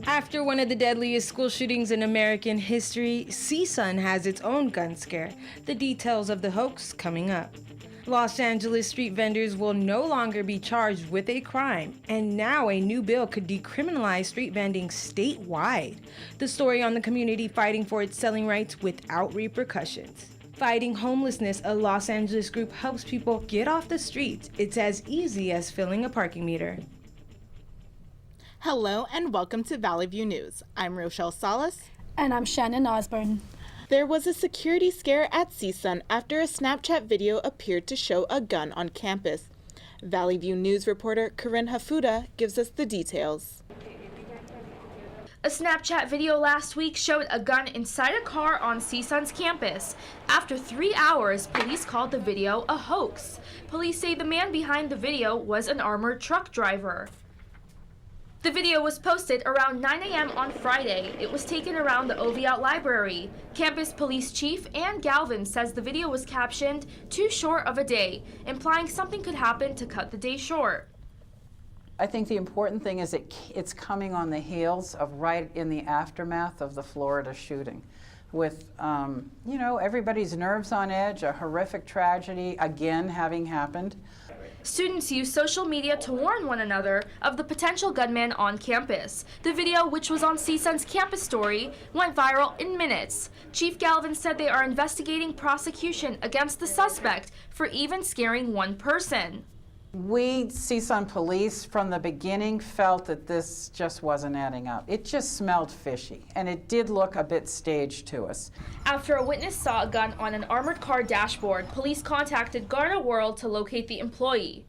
After one of the deadliest school shootings in American history, CSUN has its own gun scare. The details of the hoax coming up. Los Angeles street vendors will no longer be charged with a crime, and now a new bill could decriminalize street vending statewide. The story on the community fighting for its selling rights without repercussions. Fighting Homelessness, a Los Angeles group, helps people get off the streets. It's as easy as filling a parking meter. Hello and welcome to Valley View News. I'm Rochelle Salas. And I'm Shannon Osborne. There was a security scare at CSUN after a Snapchat video appeared to show a gun on campus. Valley View News reporter Corinne Hafuda gives us the details. A Snapchat video last week showed a gun inside a car on CSUN's campus. After 3 hours, police called the video a hoax. Police say the man behind the video was an armored truck driver. The video was posted around 9 a.m. on Friday. It was taken around the Oviatt Library. Campus Police Chief Ann Galvin says the video was captioned "too short of a day," implying something could happen to cut the day short. I think the important thing is it's coming on the heels of right in the aftermath of the Florida shooting with, everybody's nerves on edge, a horrific tragedy again having happened. Students use social media to warn one another of the potential gunman on campus. The video, which was on CSUN's campus story, went viral in minutes. Chief Galvin said they are investigating prosecution against the suspect for even scaring one person. We, CSUN police, from the beginning felt that this just wasn't adding up. It just smelled fishy, and it did look a bit staged to us. After a witness saw a gun on an armored car dashboard, police contacted Garner World to locate the employee.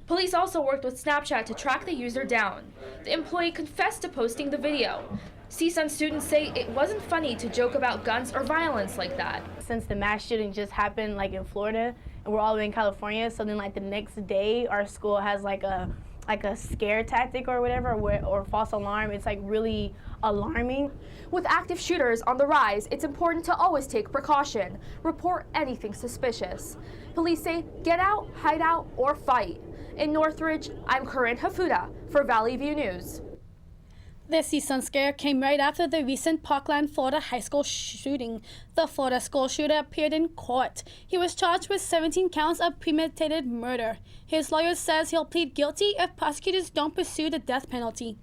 Police also worked with Snapchat to track the user down. The employee confessed to posting the video. CSUN students say it wasn't funny to joke about guns or violence like that. Since the mass shooting just happened in Florida, and we're all the way in California, so then the next day our school has a scare tactic or whatever, or false alarm. It's really alarming. With active shooters on the rise, it's important to always take precaution. Report anything suspicious. Police say get out, hide out, or fight. In Northridge, I'm Corinne Hafuda for Valley View News. The CSUN scare came right after the recent Parkland, Florida high school shooting. The Florida school shooter appeared in court. He was charged with 17 counts of premeditated murder. His lawyer says he'll plead guilty if prosecutors don't pursue the death penalty.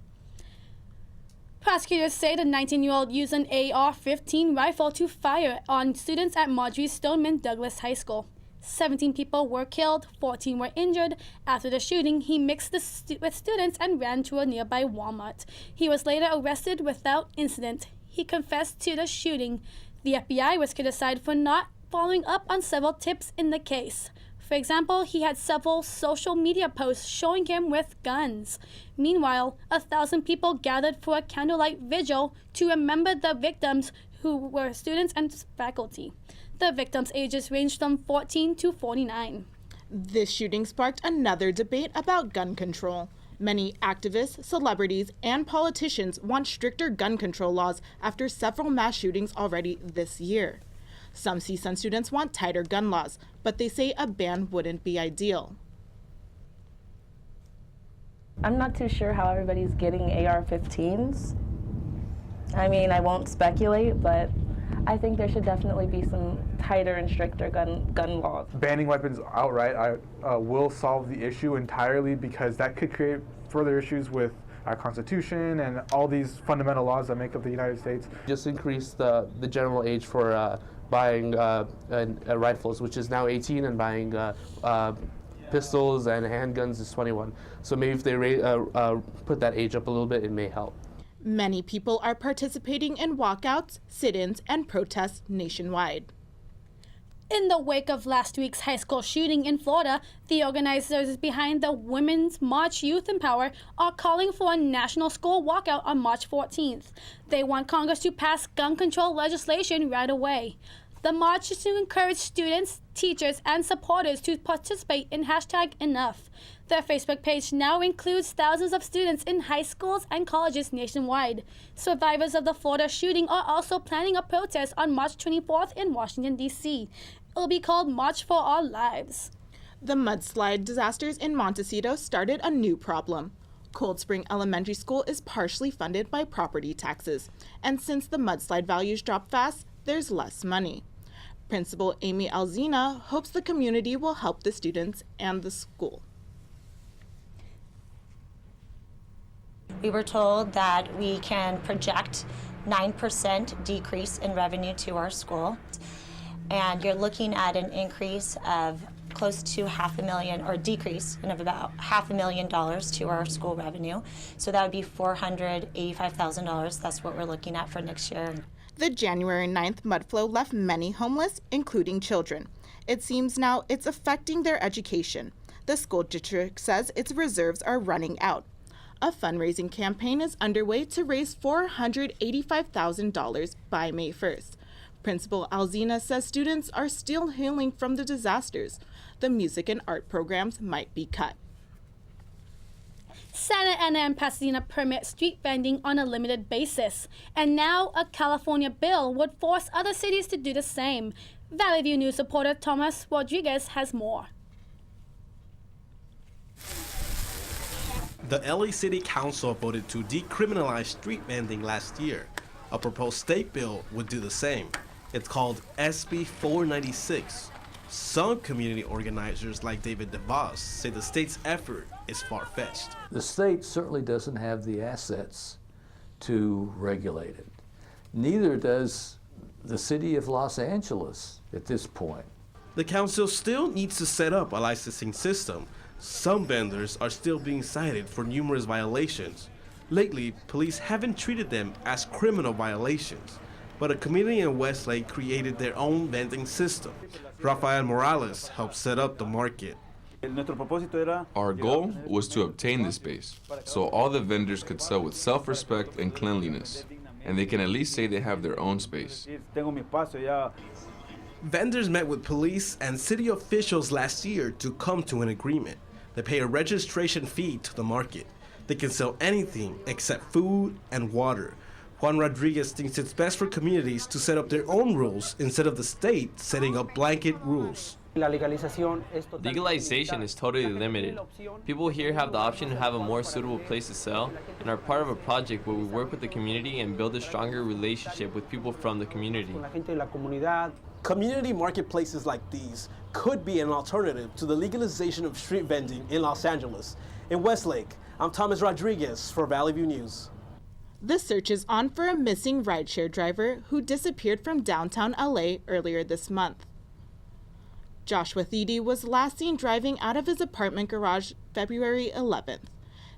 Prosecutors say the 19-year-old used an AR-15 rifle to fire on students at Marjorie Stoneman Douglas High School. 17 people were killed, 14 were injured. After the shooting, he mixed with students and ran to a nearby Walmart. He was later arrested without incident. He confessed to the shooting. The FBI was criticized for not following up on several tips in the case. For example, he had several social media posts showing him with guns. Meanwhile, 1,000 people gathered for a candlelight vigil to remember the victims, who were students and faculty. The victims' ages ranged from 14 to 49. This shooting sparked another debate about gun control. Many activists, celebrities, and politicians want stricter gun control laws after several mass shootings already this year. Some CSUN students want tighter gun laws, but they say a ban wouldn't be ideal. I'm not too sure how everybody's getting AR-15s. I won't speculate, but I think there should definitely be some tighter and stricter gun laws. Banning weapons outright will solve the issue entirely, because that could create further issues with our Constitution and all these fundamental laws that make up the United States. Just increase the general age for buying rifles, which is now 18, and buying pistols and handguns is 21. So maybe if they put that age up a little bit, it may help. Many people are participating in walkouts, sit-ins, and protests nationwide. In the wake of last week's high school shooting in Florida, the organizers behind the Women's March Youth in Power are calling for a national school walkout on March 14th. They want Congress to pass gun control legislation right away. The march is to encourage students, teachers, and supporters to participate in #Enough. Their Facebook page now includes thousands of students in high schools and colleges nationwide. Survivors of the Florida shooting are also planning a protest on March 24th in Washington, D.C. It will be called March for Our Lives. The mudslide disasters in Montecito started a new problem. Cold Spring Elementary School is partially funded by property taxes, and since the mudslide values drop fast, there's less money. Principal Amy Alzina hopes the community will help the students and the school. We were told that we can project 9% decrease in revenue to our school, and you're looking at an increase of close to $500,000, or decrease of about $500,000 to our school revenue. So that would be $485,000. That's what we're looking at for next year. The January 9th mudflow left many homeless, including children. It seems now it's affecting their education. The school district says its reserves are running out. A fundraising campaign is underway to raise $485,000 by May 1st. Principal Alzina says students are still healing from the disasters. The music and art programs might be cut. Santa Ana and Pasadena permit street vending on a limited basis, and now a California bill would force other cities to do the same. Valley View News reporter Thomas Rodriguez has more. The LA City Council voted to decriminalize street vending last year. A proposed state bill would do the same. It's called SB 496. Some community organizers like David DeVos say the state's effort is far-fetched. The state certainly doesn't have the assets to regulate it. Neither does the city of Los Angeles at this point. The council still needs to set up a licensing system. Some vendors are still being cited for numerous violations. Lately, police haven't treated them as criminal violations, but a community in Westlake created their own vending system. Rafael Morales helped set up the market. Our goal was to obtain this space, so all the vendors could sell with self-respect and cleanliness, and they can at least say they have their own space. Vendors met with police and city officials last year to come to an agreement. They pay a registration fee to the market. They can sell anything except food and water. Juan Rodriguez thinks it's best for communities to set up their own rules instead of the state setting up blanket rules. Legalization is totally limited. People here have the option to have a more suitable place to sell and are part of a project where we work with the community and build a stronger relationship with people from the community. Community marketplaces like these could be an alternative to the legalization of street vending in Los Angeles. In Westlake, I'm Thomas Rodriguez for Valley View News. The search is on for a missing rideshare driver who disappeared from downtown LA earlier this month. Joshua Thede was last seen driving out of his apartment garage February 11th.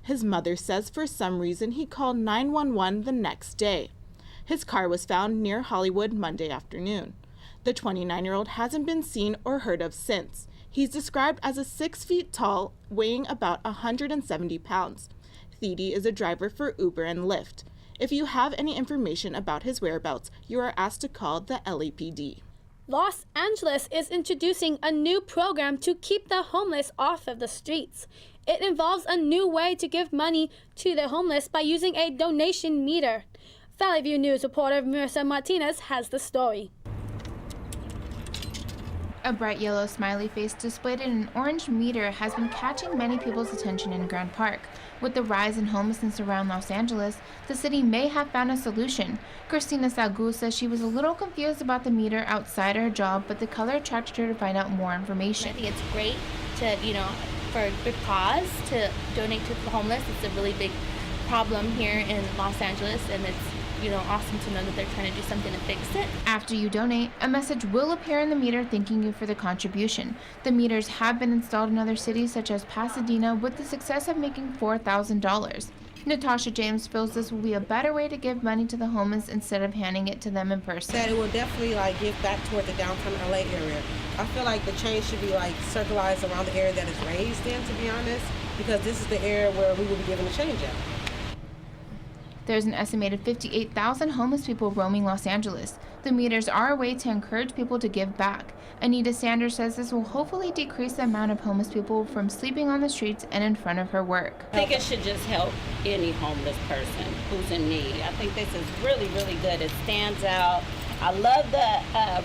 His mother says for some reason he called 911 the next day. His car was found near Hollywood Monday afternoon. The 29-year-old hasn't been seen or heard of since. He's described as a 6 feet tall, weighing about 170 pounds. Thede is a driver for Uber and Lyft. If you have any information about his whereabouts, you are asked to call the LAPD. Los Angeles is introducing a new program to keep the homeless off of the streets. It involves a new way to give money to the homeless by using a donation meter. Valley View News reporter Marissa Martinez has the story. A bright yellow smiley face displayed in an orange meter has been catching many people's attention in Grand Park. With the rise in homelessness around Los Angeles, the city may have found a solution. Christina Salgu says she was a little confused about the meter outside her job, but the color attracted her to find out more information. I think it's great to, for a good cause, to donate to the homeless. It's a really big problem here in Los Angeles, and it's awesome to know that they're trying to do something to fix it. After you donate, a message will appear in the meter thanking you for the contribution. The meters have been installed in other cities such as Pasadena with the success of making $4,000. Natasha James feels this will be a better way to give money to the homeless instead of handing it to them in person. That it will definitely give back toward the downtown LA area. I feel like the change should be circularized around the area that it's raised in, to be honest, because this is the area where we will be given a change at. There's an estimated 58,000 homeless people roaming Los Angeles. The meters are a way to encourage people to give back. Anita Sanders says this will hopefully decrease the amount of homeless people from sleeping on the streets and in front of her work. I think it should just help any homeless person who's in need. I think this is really, really good. It stands out. I love the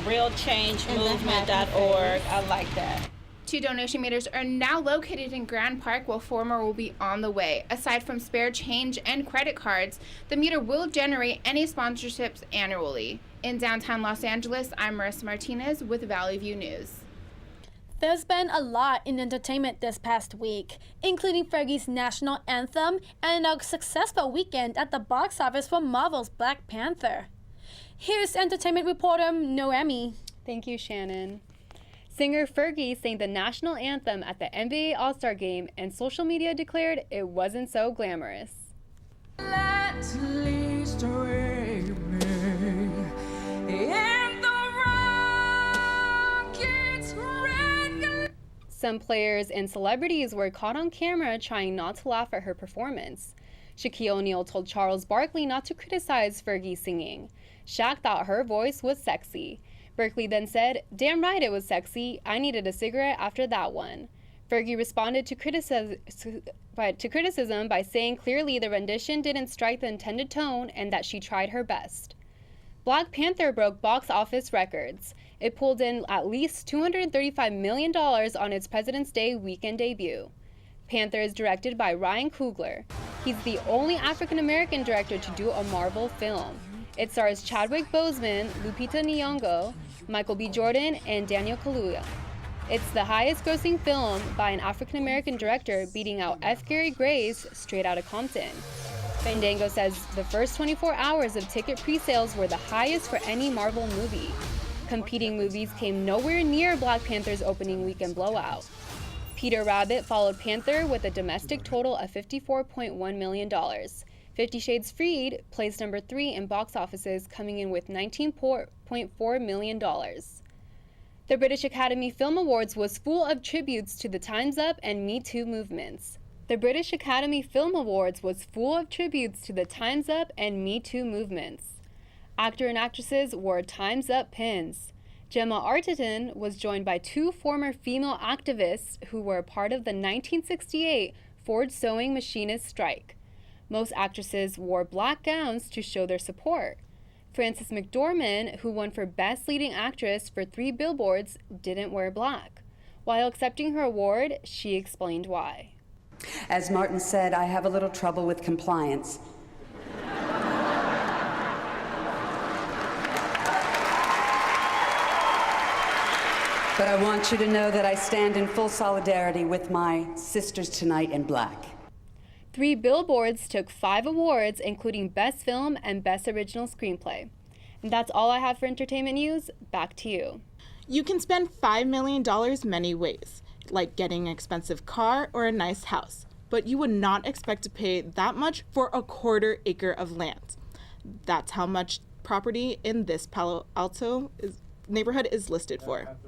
realchangemovement.org. I like that. 2 donation meters are now located in Grand Park, while 4 more will be on the way. Aside from spare change and credit cards, the meter will generate any sponsorships annually. In downtown Los Angeles, I'm Marissa Martinez with Valley View News. There's been a lot in entertainment this past week, including Fergie's national anthem and a successful weekend at the box office for Marvel's Black Panther. Here's entertainment reporter Noemi. Thank you, Shannon. Singer Fergie sang the national anthem at the NBA All-Star Game, and social media declared it wasn't so glamorous. Let's least away me in the Rockets' red. Some players and celebrities were caught on camera trying not to laugh at her performance. Shaquille O'Neal told Charles Barkley not to criticize Fergie singing. Shaq thought her voice was sexy. Berkeley then said, "Damn right it was sexy. I needed a cigarette after that one." Fergie responded to criticism by saying clearly the rendition didn't strike the intended tone and that she tried her best. Black Panther broke box office records. It pulled in at least $235 million on its President's Day weekend debut. Panther is directed by Ryan Coogler. He's the only African-American director to do a Marvel film. It stars Chadwick Boseman, Lupita Nyong'o, Michael B. Jordan, and Daniel Kaluuya. It's the highest-grossing film by an African-American director, beating out F. Gary Gray's Straight Outta Compton. Fandango says the first 24 hours of ticket pre-sales were the highest for any Marvel movie. Competing movies came nowhere near Black Panther's opening weekend blowout. Peter Rabbit followed Panther with a domestic total of $54.1 million. 50 Shades Freed placed number 3 in box offices, coming in with $19.4 million. The British Academy Film Awards was full of tributes to the Time's Up and Me Too movements. The British Academy Film Awards was full of tributes to the Time's Up and Me Too movements. Actor and actresses wore Time's Up pins. Gemma Arterton was joined by 2 former female activists who were a part of the 1968 Ford sewing machinist strike. Most actresses wore black gowns to show their support. Frances McDormand, who won for Best Leading Actress for 3 Billboards, didn't wear black. While accepting her award, she explained why. As Martin said, I have a little trouble with compliance. But I want you to know that I stand in full solidarity with my sisters tonight in black. 3 Billboards took 5 awards, including Best Film and Best Original Screenplay. And that's all I have for entertainment news. Back to you. You can spend $5 million many ways, like getting an expensive car or a nice house, but you would not expect to pay that much for a 1/4 acre of land. That's how much property in this Palo Alto neighborhood is listed for.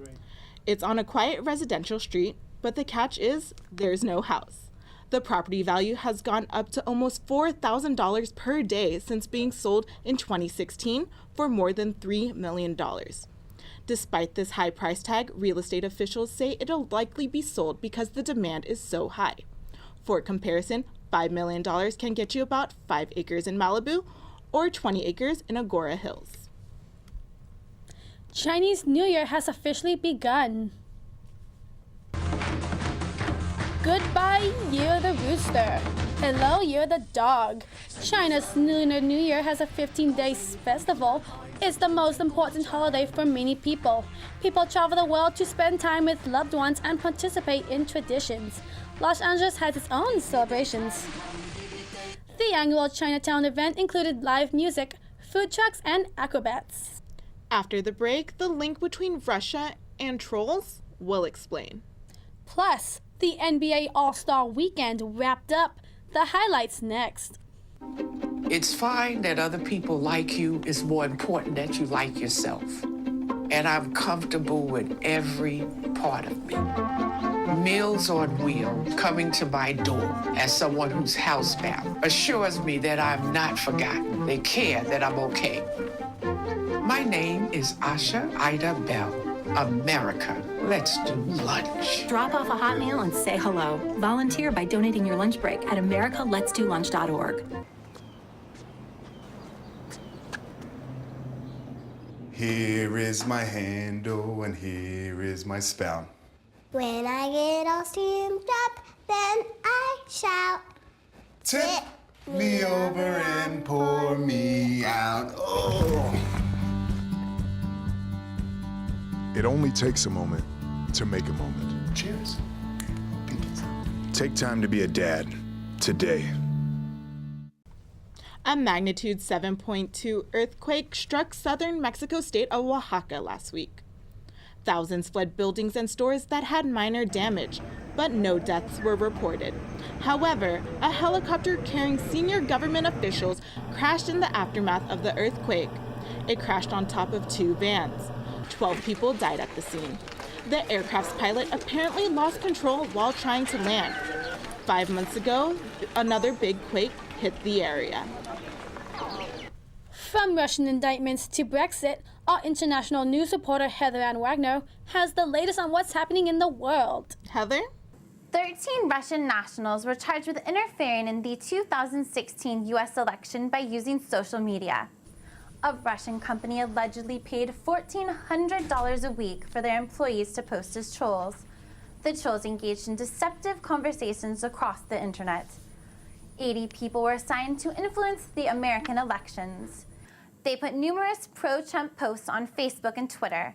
It's on a quiet residential street, but the catch is there's no house. The property value has gone up to almost $4,000 per day since being sold in 2016 for more than $3 million. Despite this high price tag, real estate officials say it'll likely be sold because the demand is so high. For comparison, $5 million can get you about 5 acres in Malibu or 20 acres in Agora Hills. Chinese New Year has officially begun. Goodbye, Year the Rooster. Hello, Year the Dog. China's Lunar New Year has a 15-day festival. It's the most important holiday for many people. People travel the world to spend time with loved ones and participate in traditions. Los Angeles has its own celebrations. The annual Chinatown event included live music, food trucks, and acrobats. After the break, the link between Russia and trolls will explain. Plus, the NBA All-Star Weekend wrapped up. The highlights next. It's fine that other people like you. It's more important that you like yourself. And I'm comfortable with every part of me. Meals on Wheels coming to my door as someone who's housebound assures me that I'm not forgotten. They care that I'm okay. My name is Asha Ida Bell. America, let's do lunch. Drop off a hot meal and say hello. Volunteer by donating your lunch break at americaletsdolunch.org. Here is my handle and here is my spout. When I get all steamed up, then I shout, tip me over and pour me out. Oh. It only takes a moment to make a moment. Cheers. Take time to be a dad today. A magnitude 7.2 earthquake struck southern Mexico state of Oaxaca last week. Thousands fled buildings and stores that had minor damage, but no deaths were reported. However, a helicopter carrying senior government officials crashed in the aftermath of the earthquake. It crashed on top of 2 vans. 12 people died at the scene. The aircraft's pilot apparently lost control while trying to land. 5 months ago, another big quake hit the area. From Russian indictments to Brexit, our international news reporter Heather Ann Wagner has the latest on what's happening in the world. Heather? 13 Russian nationals were charged with interfering in the 2016 U.S. election by using social media. A Russian company allegedly paid $1,400 a week for their employees to post as trolls. The trolls engaged in deceptive conversations across the internet. 80 people were assigned to influence the American elections. They put numerous pro-Trump posts on Facebook and Twitter.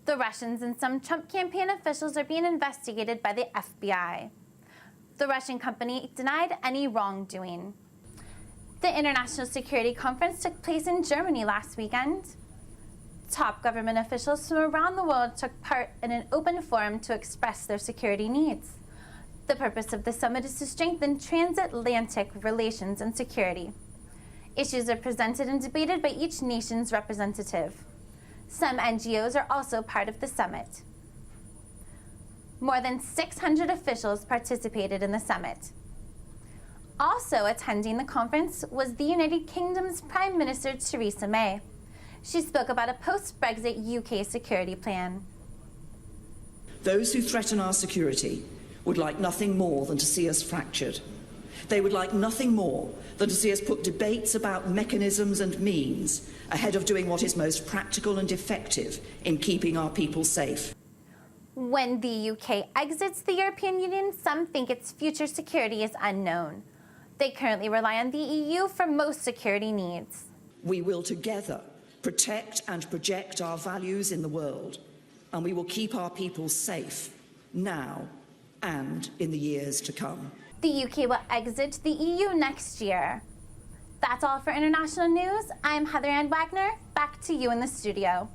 The Russians and some Trump campaign officials are being investigated by the FBI. The Russian company denied any wrongdoing. The International Security Conference took place in Germany last weekend. Top government officials from around the world took part in an open forum to express their security needs. The purpose of the summit is to strengthen transatlantic relations and security. Issues are presented and debated by each nation's representative. Some NGOs are also part of the summit. More than 600 officials participated in the summit. Also attending the conference was the United Kingdom's Prime Minister Theresa May. She spoke about a post-Brexit UK security plan. Those who threaten our security would like nothing more than to see us fractured. They would like nothing more than to see us put debates about mechanisms and means ahead of doing what is most practical and effective in keeping our people safe. When the UK exits the European Union, some think its future security is unknown. They currently rely on the EU for most security needs. We will together protect and project our values in the world, and we will keep our people safe now and in the years to come. The UK will exit the EU next year. That's all for international news. I'm Heather Ann Wagner. Back to you in the studio.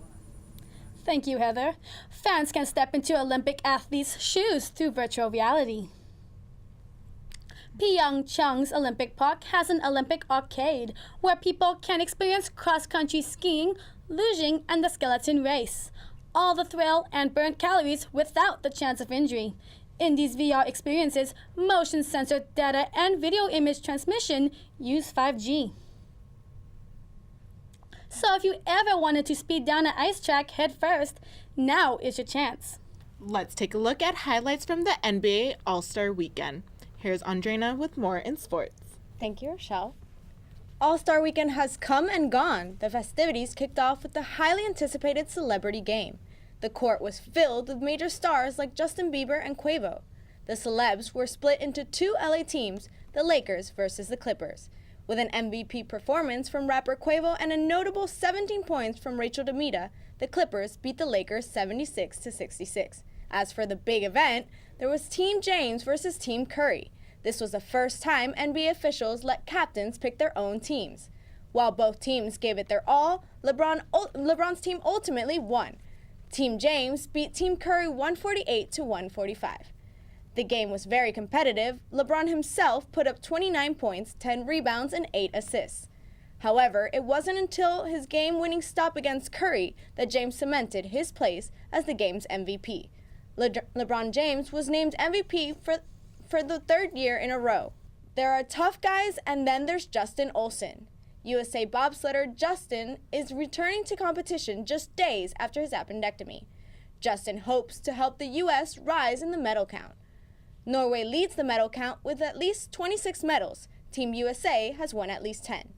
Thank you, Heather. Fans can step into Olympic athletes' shoes through virtual reality. Pyeongchang's Olympic Park has an Olympic arcade where people can experience cross-country skiing, lugeing, and the skeleton race. All the thrill and burnt calories without the chance of injury. In these VR experiences, motion sensor data and video image transmission use 5G. So if you ever wanted to speed down an ice track head first, now is your chance. Let's take a look at highlights from the NBA All-Star Weekend. Here's Andrena with more in sports. Thank you, Rochelle. All-Star Weekend has come and gone. The festivities kicked off with the highly anticipated celebrity game. The court was filled with major stars like Justin Bieber and Quavo. The celebs were split into 2 LA teams, the Lakers versus the Clippers. With an MVP performance from rapper Quavo and a notable 17 points from Rachel Demita, the Clippers beat the Lakers 76-66. As for the big event, there was Team James versus Team Curry. This was the first time NBA officials let captains pick their own teams. While both teams gave it their all, LeBron's team ultimately won. Team James beat Team Curry 148-145. The game was very competitive. LeBron himself put up 29 points, 10 rebounds, and 8 assists. However, it wasn't until his game-winning stop against Curry that James cemented his place as the game's MVP. LeBron James was named MVP for the 3rd year in a row. There are tough guys, and then there's Justin Olsen. USA bobsledder Justin is returning to competition just days after his appendectomy. Justin hopes to help the U.S. rise in the medal count. Norway leads the medal count with at least 26 medals. Team USA has won at least 10.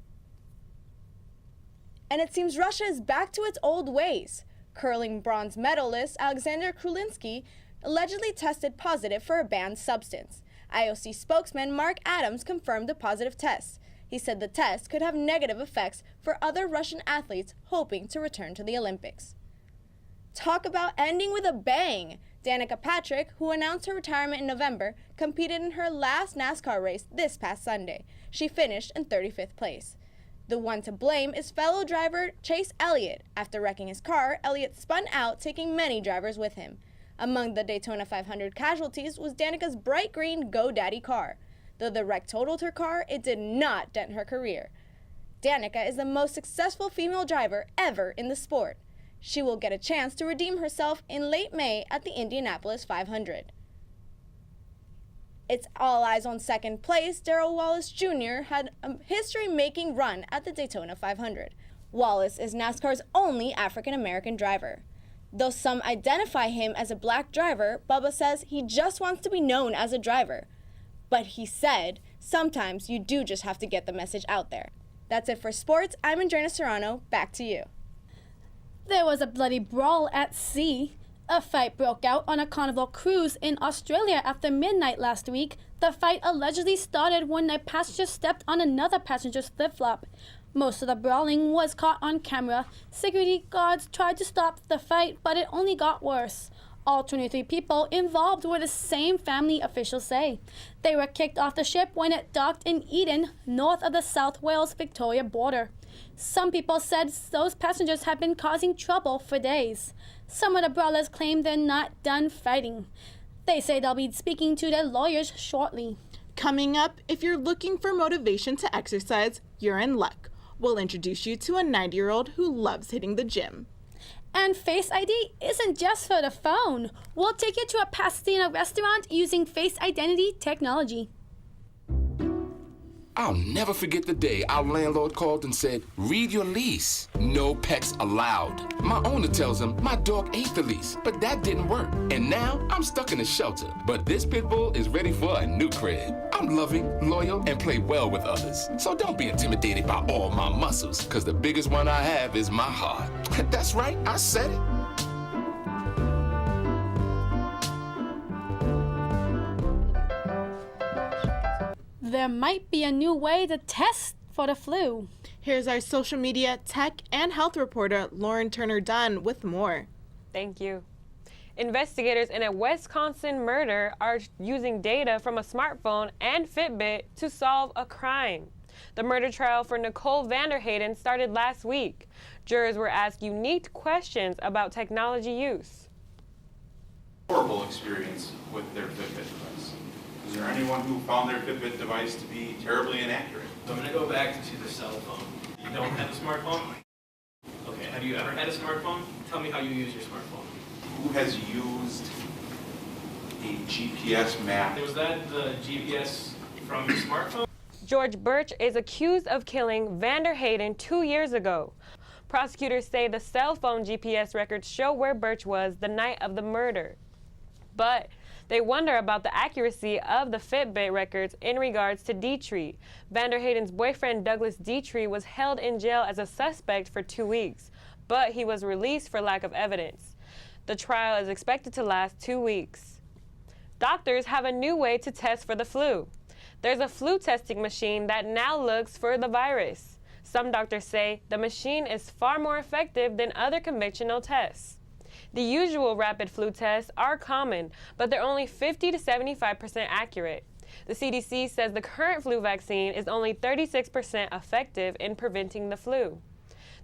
And it seems Russia is back to its old ways. Curling bronze medalist Alexander Krulinski allegedly tested positive for a banned substance. IOC spokesman Mark Adams confirmed the positive test. He said the test could have negative effects for other Russian athletes hoping to return to the Olympics. Talk about ending with a bang! Danica Patrick, who announced her retirement in November, competed in her last NASCAR race this past Sunday. She finished in 35th place. The one to blame is fellow driver Chase Elliott. After wrecking his car, Elliott spun out, taking many drivers with him. Among the Daytona 500 casualties was Danica's bright green GoDaddy car. Though the wreck totaled her car, it did not dent her career. Danica is the most successful female driver ever in the sport. She will get a chance to redeem herself in late May at the Indianapolis 500. It's all eyes on second place. Darrell Wallace Jr. had a history-making run at the Daytona 500. Wallace is NASCAR's only African-American driver. Though some identify him as a black driver, Bubba says he just wants to be known as a driver. But he said, sometimes you do just have to get the message out there. That's it for sports. I'm Andrea Serrano. Back to you. There was a bloody brawl at sea. A fight broke out on a Carnival cruise in Australia after midnight last week. The fight allegedly started when a passenger stepped on another passenger's flip-flop. Most of the brawling was caught on camera. Security guards tried to stop the fight, but it only got worse. All 23 people involved were the same family officials say. They were kicked off the ship when it docked in Eden, north of the South Wales-Victoria border. Some people said those passengers had been causing trouble for days. Some of the brawlers claim they're not done fighting. They say they'll be speaking to their lawyers shortly. Coming up, if you're looking for motivation to exercise, you're in luck. We'll introduce you to a 90-year-old who loves hitting the gym. And Face ID isn't just for the phone. We'll take you to a Pasadena restaurant using Face Identity technology. I'll never forget the day our landlord called and said, read your lease. No pets allowed. My owner tells him my dog ate the lease, but that didn't work. And now I'm stuck in a shelter. But this pit bull is ready for a new crib. I'm loving, loyal, and play well with others. So don't be intimidated by all my muscles, because the biggest one I have is my heart. That's right, I said it. There might be a new way to test for the flu. Here's our social media, tech, and health reporter, Lauren Turner-Dunn, with more. Thank you. Investigators in a Wisconsin murder are using data from a smartphone and Fitbit to solve a crime. The murder trial for Nicole Vanderhayden started last week. Jurors were asked unique questions about technology use. Horrible experience with their Fitbit device. Is there anyone who found their Fitbit device to be terribly inaccurate? So I'm going to go back to the cell phone. You don't have a smartphone? Okay, have you ever had a smartphone? Tell me how you use your smartphone. Who has used a GPS map? Was that the GPS from your smartphone? George Birch is accused of killing Vanderhayden 2 years ago. Prosecutors say the cell phone GPS records show where Birch was the night of the murder. But they wonder about the accuracy of the Fitbit records in regards to Dietrich. Vanderhayden's boyfriend Douglas Dietrich was held in jail as a suspect for 2 weeks, but he was released for lack of evidence. The trial is expected to last 2 weeks. Doctors have a new way to test for the flu. There's a flu testing machine that now looks for the virus. Some doctors say the machine is far more effective than other conventional tests. The usual rapid flu tests are common, but they're only 50 to 75% accurate. The CDC says the current flu vaccine is only 36% effective in preventing the flu.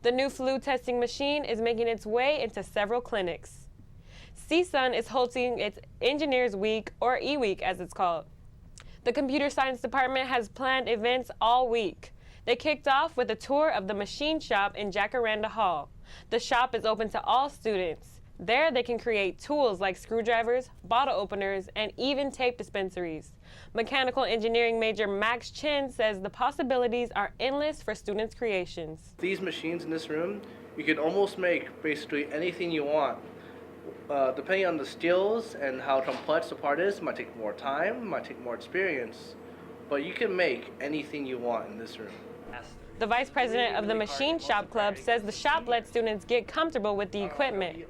The new flu testing machine is making its way into several clinics. CSUN is hosting its Engineers Week, or E-Week as it's called. The computer science department has planned events all week. They kicked off with a tour of the machine shop in Jacaranda Hall. The shop is open to all students. There they can create tools like screwdrivers, bottle openers, and even tape dispensaries. Mechanical engineering major Max Chin says the possibilities are endless for students' creations. These machines in this room, you can almost make basically anything you want. Depending on the skills and how complex the part is, it might take more time, might take more experience, but you can make anything you want in this room. The vice president of the Machine Shop Club says the shop lets students get comfortable with the equipment.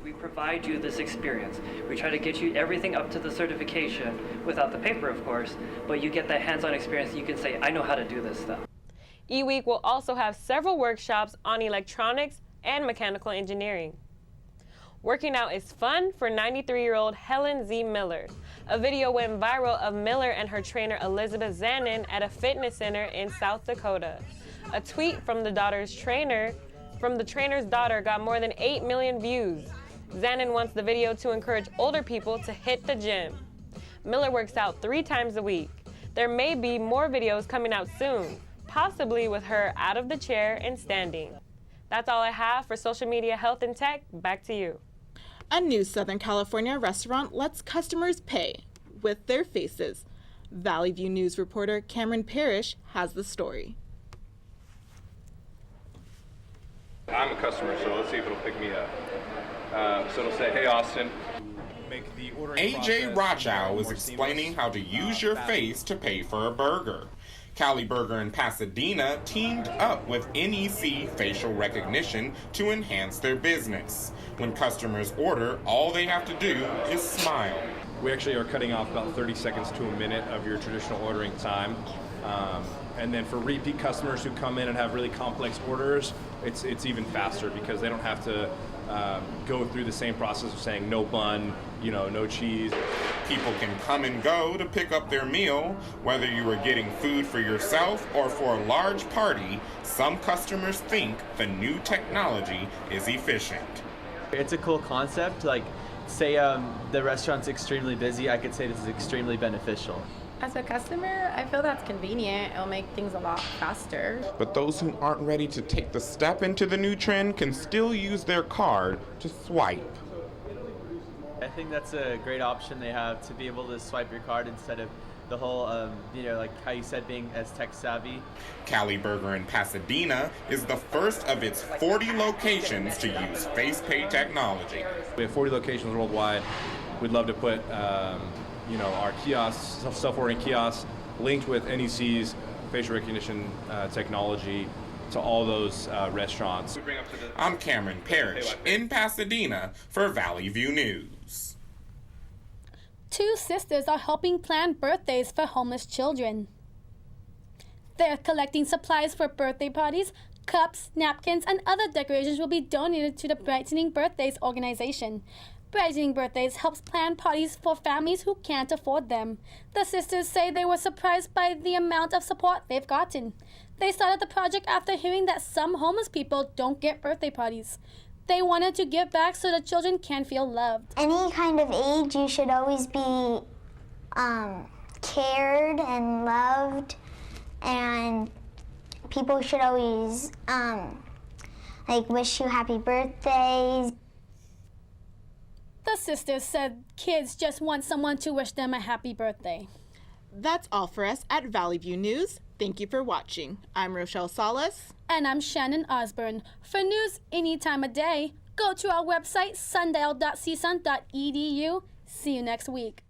We provide you this experience. We try to get you everything up to the certification without the paper, of course, but you get that hands-on experience that you can say, I know how to do this stuff. eWeek will also have several workshops on electronics and mechanical engineering. Working out is fun for 93-year-old Helen Z. Miller. A video went viral of Miller and her trainer Elizabeth Zanin at a fitness center in South Dakota. A tweet from the trainer's daughter got more than 8 million views. Zanin wants the video to encourage older people to hit the gym. Miller works out 3 times a week. There may be more videos coming out soon, possibly with her out of the chair and standing. That's all I have for social media, health, and tech. Back to you. A new Southern California restaurant lets customers pay with their faces. Valley View News reporter Cameron Parrish has the story. I'm a customer, so let's see if it'll pick me up. So it'll say, hey, Austin. AJ Rochow is explaining how to use your face to pay for a burger. Cali Burger in Pasadena teamed up with NEC Facial Recognition to enhance their business. When customers order, all they have to do is smile. We actually are cutting off about 30 seconds to a minute of your traditional ordering time. And then for repeat customers who come in and have really complex orders, it's even faster because they don't have to go through the same process of saying no bun, no cheese. People can come and go to pick up their meal, whether you are getting food for yourself or for a large party. Some customers think the new technology is efficient. It's a cool concept. Like, say the restaurant's extremely busy, I could say this is extremely beneficial. As a customer, I feel that's convenient. It'll make things a lot faster. But those who aren't ready to take the step into the new trend can still use their card to swipe. I think that's a great option they have, to be able to swipe your card instead of the whole, like how you said, being as tech savvy. Cali Burger in Pasadena is the first of its 40 locations to use FacePay technology. We have 40 locations worldwide. We'd love to put our kiosks, self-ordering kiosks, linked with NEC's facial recognition technology to all those restaurants. I'm Cameron Parrish in Pasadena for Valley View News. 2 sisters are helping plan birthdays for homeless children. They're collecting supplies for birthday parties. Cups, napkins, and other decorations will be donated to the Brightening Birthdays organization. Brightening Birthdays helps plan parties for families who can't afford them. The sisters say they were surprised by the amount of support they've gotten. They started the project after hearing that some homeless people don't get birthday parties. They wanted to give back so the children can feel loved. Any kind of age, you should always be cared and loved, and people should always wish you happy birthdays. The sisters said kids just want someone to wish them a happy birthday. That's all for us at Valley View News. Thank you for watching. I'm Rochelle Salas. And I'm Shannon Osborne. For news any time of day, go to our website, sundial.csun.edu. See you next week.